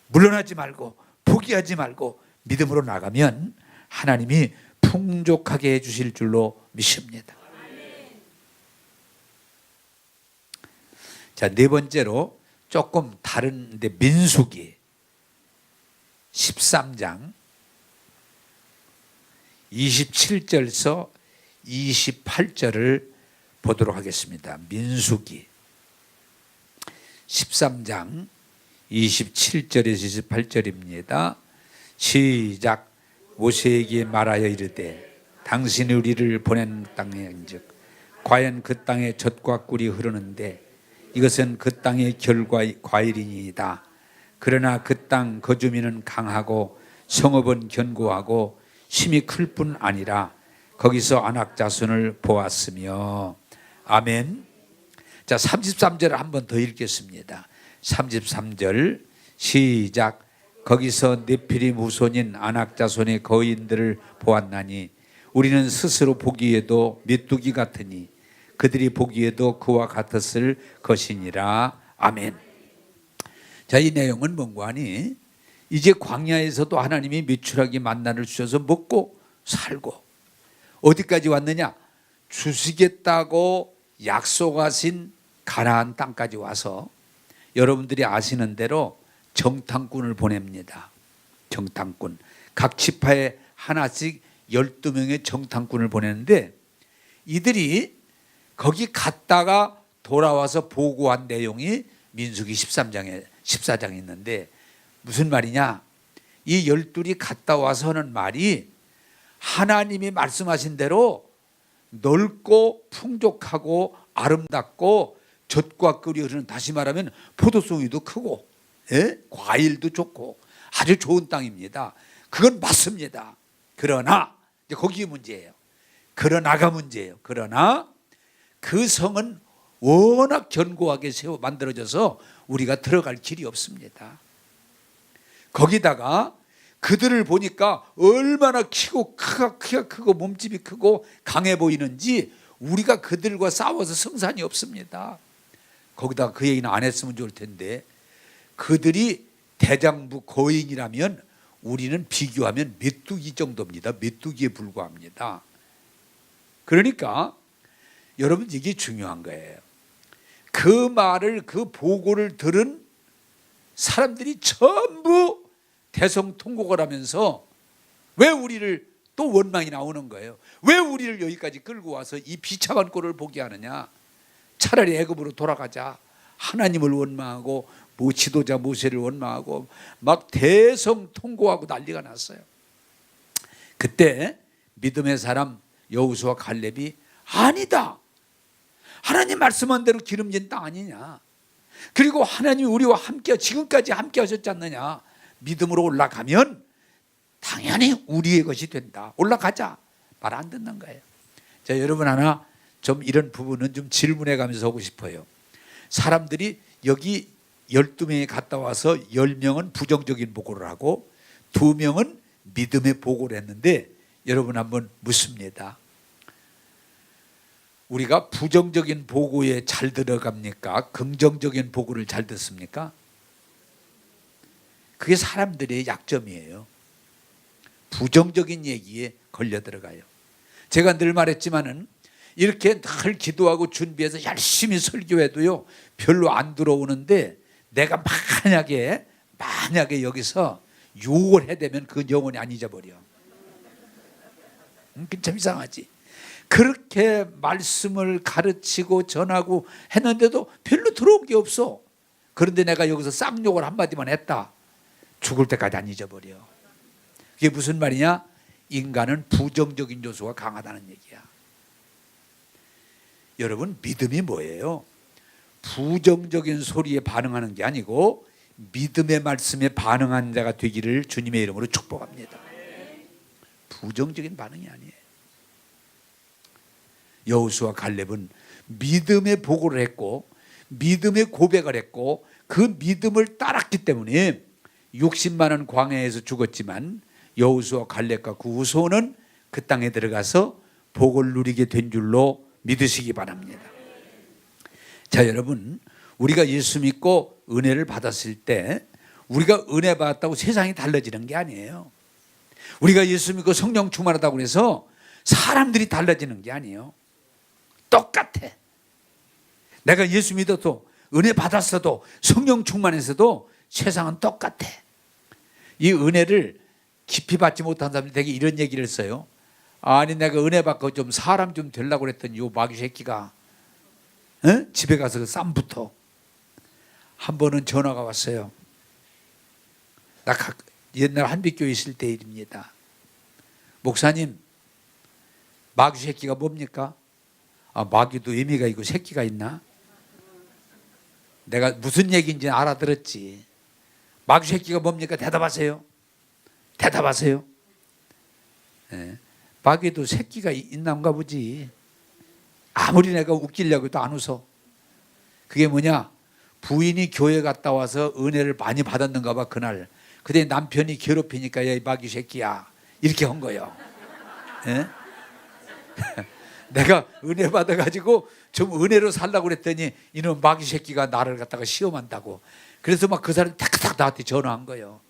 물러나지 말고 포기하지 말고 믿음으로 나가면 하나님이 풍족하게 해주실 줄로 믿습니다. 자, 네 번째로 조금 다른데 민수기 13장 27절에서 28절을 보도록 하겠습니다. 민수기 13장 27절에서 28절입니다. 시작. 모세에게 말하여 이르되 당신이 우리를 보낸 땅인즉 과연 그 땅에 젖과 꿀이 흐르는데 이것은 그 땅의 과일이니이다. 그러나 그 땅 거주민은 강하고 성읍은 견고하고 힘이 클 뿐 아니라 거기서 아낙 자손을 보았으며. 아멘. 자, 33절을 한 번 더 읽겠습니다. 33절 시작. 거기서 네피림 후손인 아낙 자손의 거인들을 보았나니 우리는 스스로 보기에도 메뚜기 같으니 그들이 보기에도 그와 같았을 것이니라. 아멘. 자, 이 내용은 뭔가 하니 이제 광야에서도 하나님이 메추라기 만나를 주셔서 먹고 살고 어디까지 왔느냐? 주시겠다고 약속하신 가나안 땅까지 와서 여러분들이 아시는 대로 정탐꾼을 보냅니다. 정탐꾼. 각 지파에 하나씩 12명의 정탐꾼을 보내는데 이들이 거기 갔다가 돌아와서 보고한 내용이 민수기 14장에 있는데 무슨 말이냐? 이 12이 갔다 와서 하는 말이 하나님이 말씀하신 대로 넓고 풍족하고 아름답고 젖과 꿀이 흐르는, 다시 말하면 포도송이도 크고 과일도 좋고 아주 좋은 땅입니다. 그건 맞습니다. 그러나 이제 거기 문제예요. 그러나가 문제예요. 그러나 그 성은 워낙 견고하게 만들어져서 우리가 들어갈 길이 없습니다. 거기다가 그들을 보니까 얼마나 키가 크고 몸집이 크고 강해 보이는지 우리가 그들과 싸워서 승산이 없습니다. 거기다가 그 얘기는 안 했으면 좋을 텐데 그들이 대장부 거인이라면 우리는 비교하면 메뚜기 정도입니다. 메뚜기에 불과합니다. 그러니까 여러분 이게 중요한 거예요. 그 말을, 그 보고를 들은 사람들이 전부 대성통곡을 하면서 왜 우리를 또 원망이 나오는 거예요. 왜 우리를 여기까지 끌고 와서 이 비참한 꼴을 보게 하느냐. 차라리 애굽으로 돌아가자. 하나님을 원망하고 지도자 모세를 원망하고 막 대성통곡하고 난리가 났어요. 그때 믿음의 사람 여호수아 갈렙이 아니다. 하나님 말씀한 대로 기름진 땅 아니냐. 그리고 하나님이 우리와 함께 지금까지 함께 하셨지 않느냐. 믿음으로 올라가면 당연히 우리의 것이 된다. 올라가자. 말 안 듣는 거예요. 자, 여러분 하나 좀 이런 부분은 좀 질문해 가면서 하고 싶어요. 사람들이 여기 12명이 갔다 와서 10명은 부정적인 보고를 하고 2명은 믿음의 보고를 했는데 여러분 한번 묻습니다. 우리가 부정적인 보고에 잘 들어갑니까? 긍정적인 보고를 잘 듣습니까? 그게 사람들의 약점이에요. 부정적인 얘기에 걸려 들어가요. 제가 늘 말했지만은 이렇게 늘 기도하고 준비해서 열심히 설교해도요 별로 안 들어오는데 내가 만약에 여기서 욕을 해대면 그 영혼이 안 잊어버려. 참 이상하지. 그렇게 말씀을 가르치고 전하고 했는데도 별로 들어온 게 없어. 그런데 내가 여기서 쌍욕을 한마디만 했다. 죽을 때까지 안 잊어버려. 그게 무슨 말이냐? 인간은 부정적인 요소가 강하다는 얘기야. 여러분 믿음이 뭐예요? 부정적인 소리에 반응하는 게 아니고 믿음의 말씀에 반응한 자가 되기를 주님의 이름으로 축복합니다. 부정적인 반응이 아니에요. 여호수아 갈렙은 믿음의 보고를 했고 믿음의 고백을 했고 그 믿음을 따랐기 때문에 60만 원 광야에서 죽었지만 여호수아 갈렙과 그 후손은 그 땅에 들어가서 복을 누리게 된 줄로 믿으시기 바랍니다. 자, 여러분, 우리가 예수 믿고 은혜를 받았을 때 우리가 은혜 받았다고 세상이 달라지는 게 아니에요. 우리가 예수 믿고 성령 충만하다고 해서 사람들이 달라지는 게 아니에요. 똑같아. 내가 예수 믿어도 은혜 받았어도 성령 충만해서도 세상은 똑같아. 이 은혜를 깊이 받지 못한 사람들이 되게 이런 얘기를 써요. 아니, 내가 은혜 받고 좀 사람 좀 되려고 그랬더니 요 마귀 새끼가 집에 가서 그 쌈부터. 한 번은 전화가 왔어요. 나 옛날 한빛교회 있을 때 일입니다. 목사님, 마귀 새끼가 뭡니까? 아, 마귀도 의미가 있고 새끼가 있나? 내가 무슨 얘기인지 알아들었지. 마귀 새끼가 뭡니까? 대답하세요. 대답하세요. 네. 마귀도 새끼가 있나인가 보지. 아무리 내가 웃기려고 해도 안 웃어. 그게 뭐냐? 부인이 교회 갔다 와서 은혜를 많이 받았는가 봐 그날. 근데 남편이 괴롭히니까 야, 이 마귀 새끼야 이렇게 한 거예요. 네? 내가 은혜 받아가지고 좀 은혜로 살라고 그랬더니 이놈 마귀 새끼가 나를 갖다가 시험한다고. 그래서 막 그 사람이 탁탁 나한테 전화한 거예요.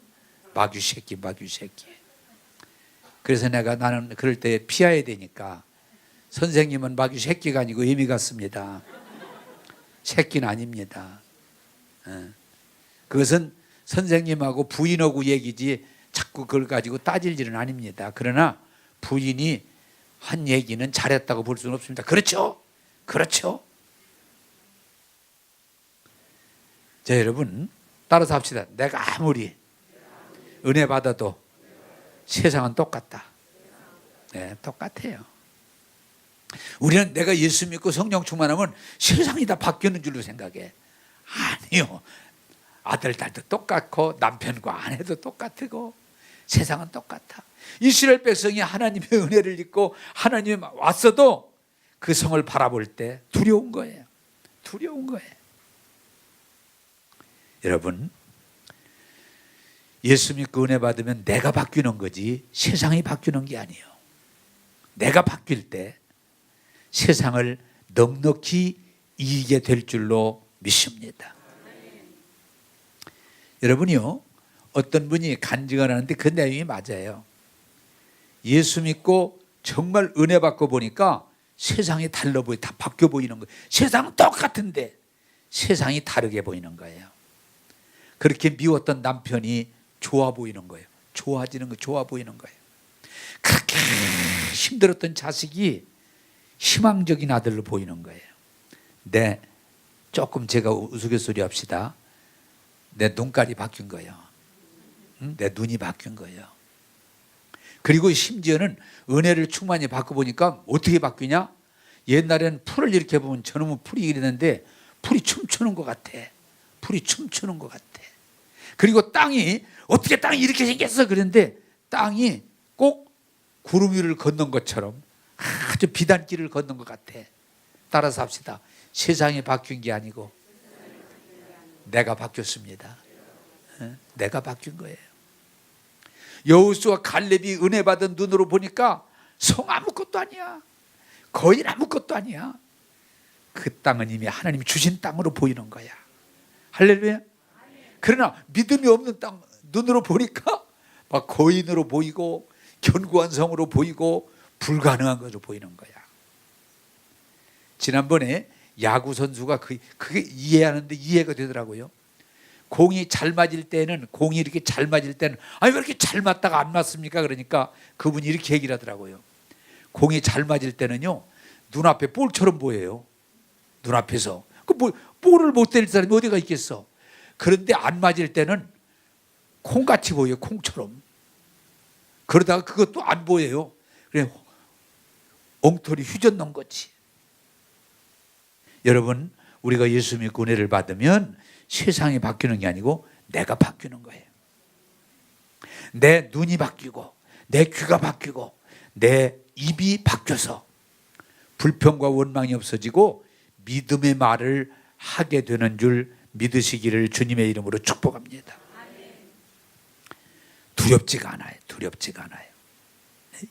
마귀 새끼, 마귀 새끼. 그래서 나는 그럴 때 피해야 되니까 선생님은 마귀 새끼가 아니고 의미 같습니다. 새끼는 아닙니다. 그것은 선생님하고 부인하고 얘기지 자꾸 그걸 가지고 따질 일은 아닙니다. 그러나 부인이 한 얘기는 잘했다고 볼 수는 없습니다. 그렇죠? 그렇죠? 자, 여러분 따라서 합시다. 내가 아무리 은혜 받아도 세상은 똑같다. 네, 똑같아요. 우리는 내가 예수 믿고 성령 충만하면 세상이 다 바뀌는 줄로 생각해. 아니요. 아들, 딸도 똑같고 남편과 아내도 똑같고 세상은 똑같아. 이스라엘 백성이 하나님의 은혜를 입고 하나님이 왔어도 그 성을 바라볼 때 두려운 거예요. 두려운 거예요. 여러분, 예수 믿고 은혜 받으면 내가 바뀌는 거지 세상이 바뀌는 게 아니에요. 내가 바뀔 때 세상을 넉넉히 이기게 될 줄로 믿습니다. 여러분이요, 어떤 분이 간증을 하는데 그 내용이 맞아요. 예수 믿고 정말 은혜 받고 보니까 세상이 달라 보여, 다 바뀌어 보이는 거예요. 세상은 똑같은데 세상이 다르게 보이는 거예요. 그렇게 미웠던 남편이 좋아 보이는 거예요. 좋아지는 거, 좋아 보이는 거예요. 그렇게 힘들었던 자식이 희망적인 아들로 보이는 거예요. 조금 제가 우스갯소리 합시다. 내 눈깔이 바뀐 거예요. 내 눈이 바뀐 거예요. 그리고 심지어는 은혜를 충만히 받고 보니까 어떻게 바뀌냐? 옛날에는 풀을 이렇게 보면 저놈은 풀이 이랬는데 풀이 춤추는 것 같아. 풀이 춤추는 것 같아. 그리고 땅이 어떻게 땅이 이렇게 생겼어? 그런데 땅이 꼭 구름 위를 걷는 것처럼 아주 비단길을 걷는 것 같아. 따라서 합시다. 세상이 바뀐 게 아니고 내가 바뀌었습니다. 내가 바뀐 거예요. 여호수아 갈렙이 은혜 받은 눈으로 보니까 성 아무것도 아니야. 거의 아무것도 아니야. 그 땅은 이미 하나님이 주신 땅으로 보이는 거야. 할렐루야. 그러나 믿음이 없는 땅 눈으로 보니까 막 거인으로 보이고 견고한 성으로 보이고 불가능한 것으로 보이는 거야. 지난번에 야구 선수가 그게 이해하는데 이해가 되더라고요. 공이 잘 맞을 때는 공이 이렇게 잘 맞을 때는 아니 왜 이렇게 잘 맞다가 안 맞습니까? 그러니까 그분이 이렇게 얘기를 하더라고요. 공이 잘 맞을 때는요 눈앞에 볼처럼 보여요. 눈앞에서 볼을 못 때릴 사람이 어디가 있겠어. 그런데 안 맞을 때는 콩같이 보여요. 콩처럼. 그러다가 그것도 안 보여요. 그래 엉터리 휘젓는 거지. 여러분, 우리가 예수 믿고 은혜를 받으면 세상이 바뀌는 게 아니고 내가 바뀌는 거예요. 내 눈이 바뀌고 내 귀가 바뀌고 내 입이 바뀌어서 불평과 원망이 없어지고 믿음의 말을 하게 되는 줄 믿으시기를 주님의 이름으로 축복합니다. 두렵지가 않아요. 두렵지가 않아요.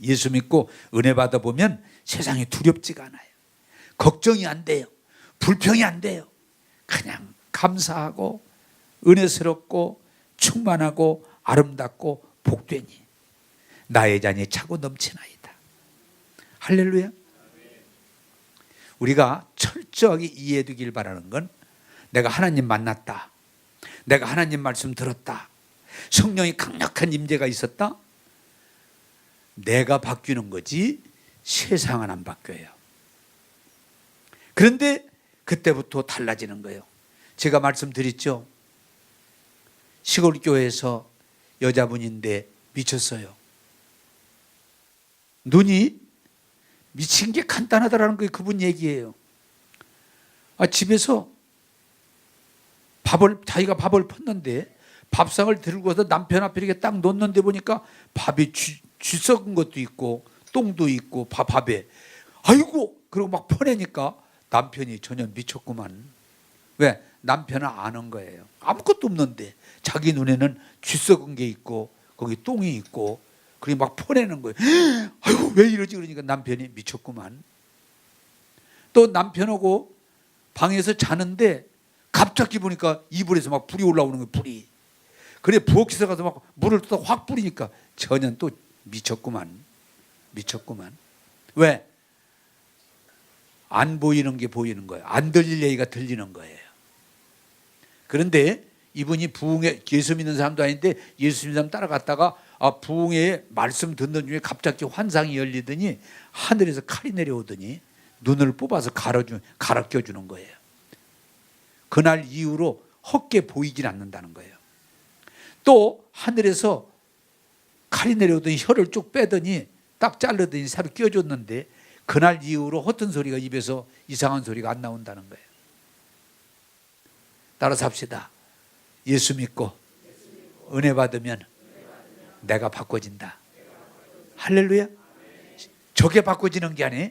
예수 믿고 은혜 받아보면 세상이 두렵지가 않아요. 걱정이 안 돼요. 불평이 안 돼요. 그냥 감사하고 은혜스럽고 충만하고 아름답고 복되니 나의 잔이 차고 넘치나이다. 할렐루야. 우리가 철저하게 이해해 두길 바라는 건 내가 하나님 만났다, 내가 하나님 말씀 들었다, 성령이 강력한 임재가 있었다, 내가 바뀌는 거지 세상은 안 바뀌어요. 그런데 그때부터 달라지는 거예요. 제가 말씀드렸죠. 시골 교회에서 여자분인데 미쳤어요. 눈이 미친 게 간단하다라는 게 그분 얘기예요. 집에서 자기가 밥을 폈는데 밥상을 들고서 남편 앞에 이렇게 딱 놓는데 보니까 밥이 쥐 썩은 것도 있고 똥도 있고 밥에 아이고 그러고 막 퍼내니까 남편이 전혀 미쳤구만. 왜? 남편은 아는 거예요. 아무것도 없는데 자기 눈에는 쥐 썩은 게 있고 거기 똥이 있고 그게 막 퍼내는 거예요. 아이고 왜 이러지? 그러니까 남편이 미쳤구만. 또 남편하고 방에서 자는데 갑자기 보니까 이불에서 막 불이 올라오는 거예요. 불이. 그래 부엌에서 가서 막 물을 또 확 뿌리니까 전혀 또 미쳤구만. 미쳤구만. 왜? 안 보이는 게 보이는 거예요. 안 들릴 얘기가 들리는 거예요. 그런데 이분이 부흥회, 예수 믿는 사람도 아닌데 예수 믿는 사람 따라갔다가 부흥회에 말씀 듣는 중에 갑자기 환상이 열리더니 하늘에서 칼이 내려오더니 눈을 뽑아서 갈아 껴주는 거예요. 그날 이후로 헛게 보이질 않는다는 거예요. 또 하늘에서 칼이 내려오더니 혀를 쭉 빼더니 딱 자르더니 살을 끼워줬는데 그날 이후로 헛된 소리가 입에서 이상한 소리가 안 나온다는 거예요. 따라서 합시다. 예수 믿고 은혜 받으면 내가 바꿔진다. 할렐루야. 저게 바꿔지는 게 아니에요.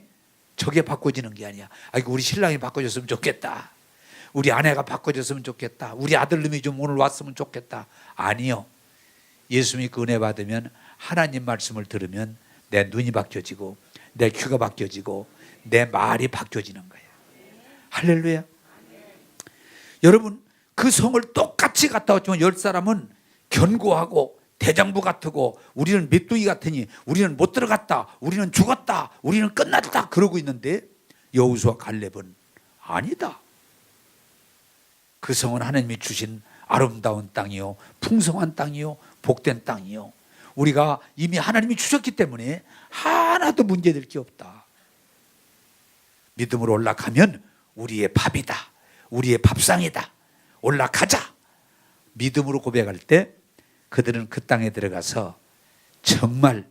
저게 바꿔지는 게 아니야. 아이고 우리 신랑이 바꿔줬으면 좋겠다. 우리 아내가 바꿔줬으면 좋겠다. 우리 아들님이 좀 오늘 왔으면 좋겠다. 아니요. 예수 믿고 은혜 받으면 하나님 말씀을 들으면 내 눈이 바뀌어지고 내 귀가 바뀌어지고 내 말이 바뀌어지는 거예요. 할렐루야. 여러분 그 성을 똑같이 갔다 왔지만 10사람은 견고하고 대장부 같고 우리는 메뚜기 같으니 우리는 못 들어갔다, 우리는 죽었다, 우리는 끝났다 그러고 있는데 여호수아 갈렙은 아니다. 그 성은 하나님이 주신 아름다운 땅이요 풍성한 땅이요 복된 땅이요 우리가 이미 하나님이 주셨기 때문에 하나도 문제될 게 없다. 믿음으로 올라가면 우리의 밥이다, 우리의 밥상이다. 올라가자. 믿음으로 고백할 때 그들은 그 땅에 들어가서 정말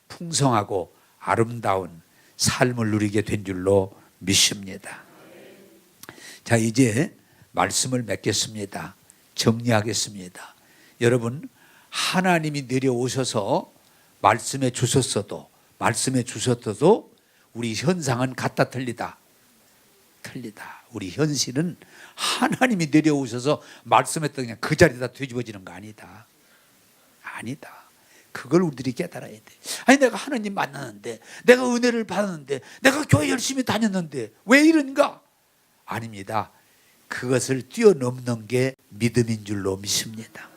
풍성하고 아름다운 삶을 누리게 된 줄로 믿습니다. 자, 이제 말씀을 맺겠습니다. 정리하겠습니다. 여러분, 하나님이 내려오셔서 말씀해 주셨어도 우리 현상은 같다 틀리다. 틀리다. 우리 현실은 하나님이 내려오셔서 말씀했던 그냥 그 자리에다 뒤집어지는 거 아니다. 아니다. 그걸 우리들이 깨달아야 돼. 아니 내가 하나님 만났는데, 내가 은혜를 받았는데, 내가 교회 열심히 다녔는데 왜 이런가? 아닙니다. 그것을 뛰어넘는 게 믿음인 줄로 믿습니다.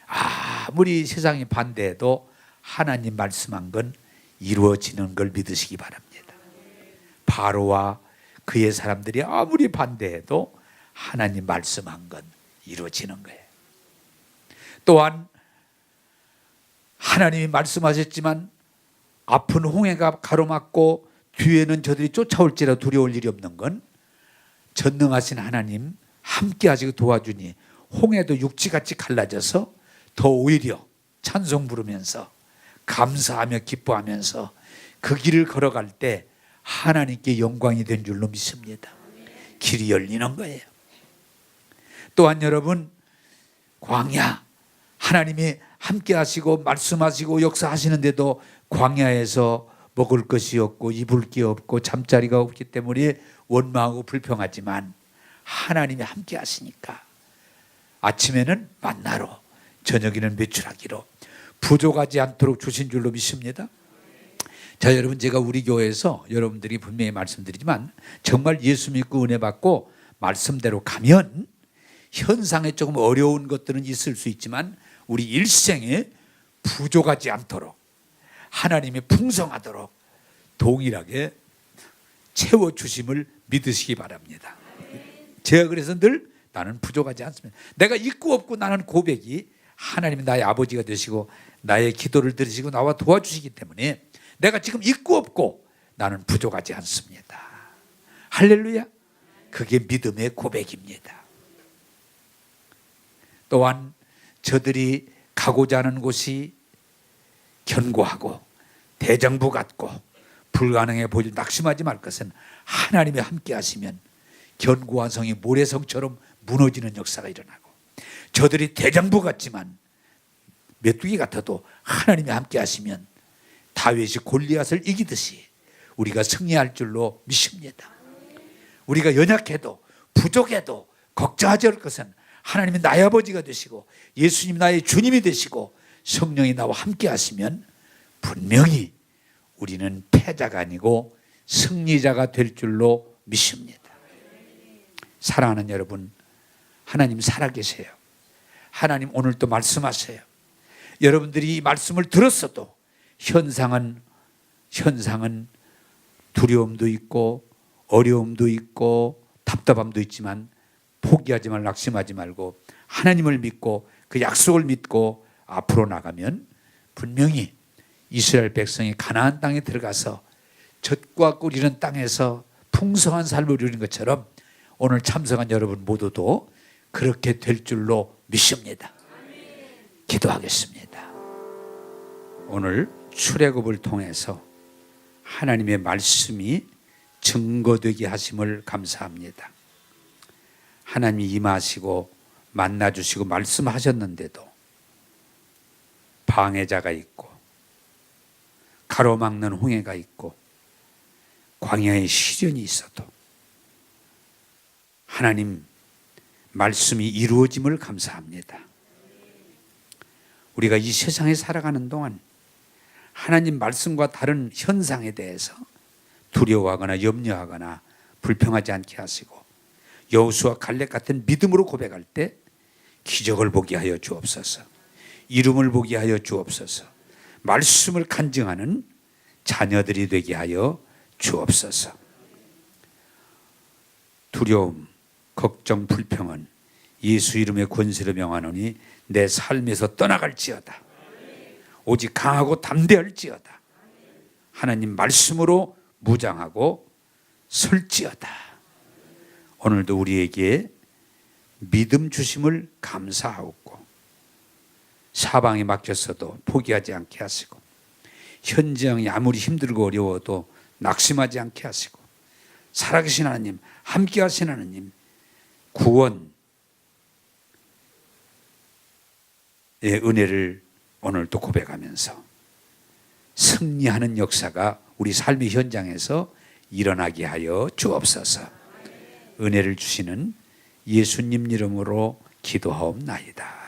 아무리 세상이 반대해도 하나님 말씀한 건 이루어지는 걸 믿으시기 바랍니다. 바로와 그의 사람들이 아무리 반대해도 하나님 말씀한 건 이루어지는 거예요. 또한 하나님이 말씀하셨지만 앞은 홍해가 가로막고 뒤에는 저들이 쫓아올지라 두려울 일이 없는 건 전능하신 하나님 함께 하시고 도와주니 홍해도 육지같이 갈라져서 더 오히려 찬송 부르면서 감사하며 기뻐하면서 그 길을 걸어갈 때 하나님께 영광이 된 줄로 믿습니다. 길이 열리는 거예요. 또한 여러분 광야, 하나님이 함께 하시고 말씀하시고 역사하시는데도 광야에서 먹을 것이 없고 입을 게 없고 잠자리가 없기 때문에 원망하고 불평하지만 하나님이 함께 하시니까 아침에는 만나로 저녁에는 메추라기로 부족하지 않도록 주신 줄로 믿습니다. 자, 여러분, 제가 우리 교회에서 여러분들이 분명히 말씀드리지만 정말 예수 믿고 은혜 받고 말씀대로 가면 현상에 조금 어려운 것들은 있을 수 있지만 우리 일생에 부족하지 않도록 하나님이 풍성하도록 동일하게 채워주심을 믿으시기 바랍니다. 제가 그래서 늘 나는 부족하지 않습니다. 내가 있고 없고 나는 고백이 하나님이 나의 아버지가 되시고 나의 기도를 들으시고 나와 도와주시기 때문에 내가 지금 있고 없고 나는 부족하지 않습니다. 할렐루야. 그게 믿음의 고백입니다. 또한 저들이 가고자 하는 곳이 견고하고 대정부 같고 불가능해 보일 낙심하지 말 것은 하나님이 함께 하시면 견고한 성이 모래성처럼 무너지는 역사가 일어나고, 저들이 대정부 같지만 메뚜기 같아도 하나님이 함께 하시면 다윗이 골리앗을 이기듯이 우리가 승리할 줄로 믿습니다. 우리가 연약해도 부족해도 걱정하지 않을 것은 하나님이 나의 아버지가 되시고 예수님 나의 주님이 되시고 성령이 나와 함께 하시면 분명히 우리는 패자가 아니고 승리자가 될 줄로 믿습니다. 사랑하는 여러분, 하나님 살아계세요. 하나님 오늘도 말씀하세요. 여러분들이 이 말씀을 들었어도 현상은 두려움도 있고 어려움도 있고 답답함도 있지만 포기하지 말고 낙심하지 말고 하나님을 믿고 그 약속을 믿고 앞으로 나가면 분명히 이스라엘 백성이 가나안 땅에 들어가서 젖과 꿀 이런 땅에서 풍성한 삶을 누리는 것처럼 오늘 참석한 여러분 모두도 그렇게 될 줄로 믿습니다. 기도하겠습니다. 오늘 출애굽을 통해서 하나님의 말씀이 증거되게 하심을 감사합니다. 하나님이 임하시고 만나주시고 말씀하셨는데도 방해자가 있고 가로막는 홍해가 있고 광야의 시련이 있어도 하나님 말씀이 이루어짐을 감사합니다. 우리가 이 세상에 살아가는 동안 하나님 말씀과 다른 현상에 대해서 두려워하거나 염려하거나 불평하지 않게 하시고 여호수아 갈렙 같은 믿음으로 고백할 때 기적을 보게 하여 주옵소서. 이름을 보게 하여 주옵소서. 말씀을 간증하는 자녀들이 되게 하여 주옵소서. 두려움, 걱정, 불평은 예수 이름의 권세로 명하노니 내 삶에서 떠나갈지어다. 오직 강하고 담대할지어다. 하나님 말씀으로 무장하고 설지어다. 오늘도 우리에게 믿음 주심을 감사하옵고 사방에 막혔어도 포기하지 않게 하시고 현장이 아무리 힘들고 어려워도 낙심하지 않게 하시고 살아계신 하나님, 함께 하신 하나님, 구원의 은혜를 오늘도 고백하면서 승리하는 역사가 우리 삶의 현장에서 일어나게 하여 주옵소서. 은혜를 주시는 예수님 이름으로 기도하옵나이다.